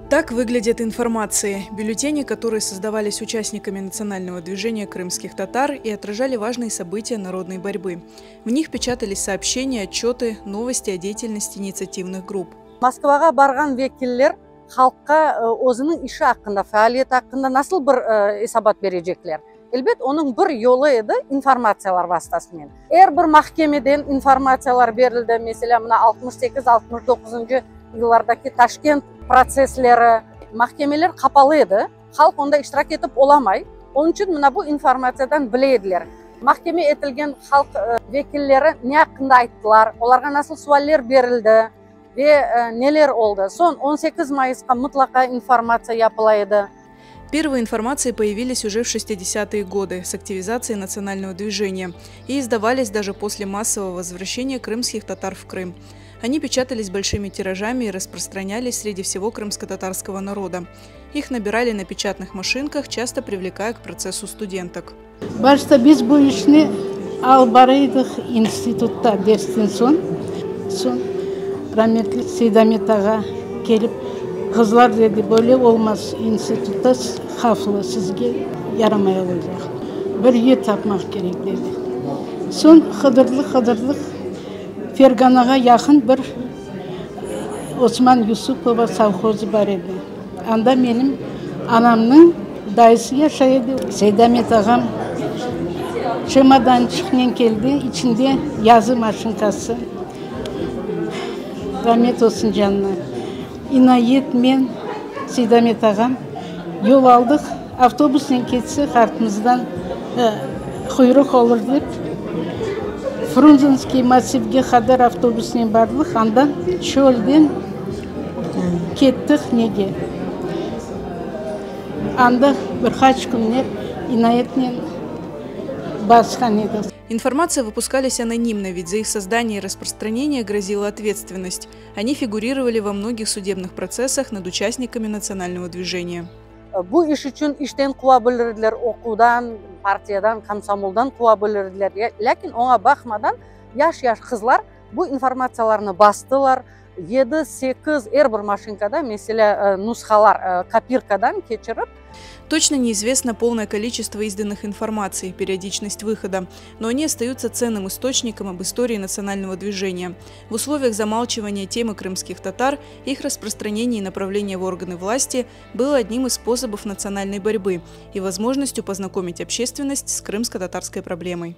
Так выглядят информации. Бюллетени, которые создавались участниками национального движения крымских татар и отражали важные события народной борьбы. В них печатались сообщения, отчеты, новости о деятельности инициативных групп. Москвага барган векиллер халкка өзүнүн иши акында, фаалияти акында насыл бир эсабат бережеклер. Элбет onun bir yolu edi informatsiyalar vasıtasымен. Bir mahkemeden informatsiyalar berildi. Mesela mına 68-69 yıllardaki Taşkent prosesleri, mahkemeler kapalı edi. Halk onda iştirak etip olamay. Onun için mına bu informasiyadan bileydiler. Mahkeme etilgen halk vekilleri ne hakkında ayttılar, olarga nasıl sualler berildi ve neler oldu. Son 18 Mayıs'ta mutlaka informasiya yapılaydı. Первые информации появились уже в 60-е годы с активизацией национального движения и издавались даже после массового возвращения крымских татар в Крым. Они печатались большими тиражами и распространялись среди всего крымско-татарского народа. Их набирали на печатных машинках, часто привлекая к процессу студенток. Башта biz bu işni albarıydık institutta dersten son rahmetli Seydamet ağa gelip kızlar dedi böyle olmaz institutta hafılı sizge yaramaya olacak. Bir yer tapmak gerek dedi. Son hıdırlık Ferganaga yakın bir Osman Yusupova savhozu var idi. Anda benim anamның dayısı yaşaydı. Seydamet ağam şemadan çıkmen geldi. İçinde yazı maşinkası. Rahmet olsun canına. İnayet men Seydamet ağam yol aldık. Avtobusten ketse kartımızdan kuyruk olur deyip Frunzенский массивге kadar avtobusмен бардық, анда çölden kеттік неге. Анда birkaç günler inayetмен басқан еді. Информация выпускались анонимно, ведь за их создание и распространение грозила ответственность. Они фигурировали во многих судебных процессах над участниками национального движения. Bu iş için işten kovabilirdiler, okudan, partiyadan, komsomoldan kovabilirdiler. Lakin ona bakmadan yaş kızlar bu informasiyalarını bastılar. 7-8 bir maşinkada, mesela nusxalar kopirkadan geçirip. Точно неизвестно полное количество изданных информаций, периодичность выхода, но они остаются ценным источником об истории национального движения. В условиях замалчивания темы крымских татар их распространение и направление в органы власти было одним из способов национальной борьбы и возможностью познакомить общественность с крымско-татарской проблемой.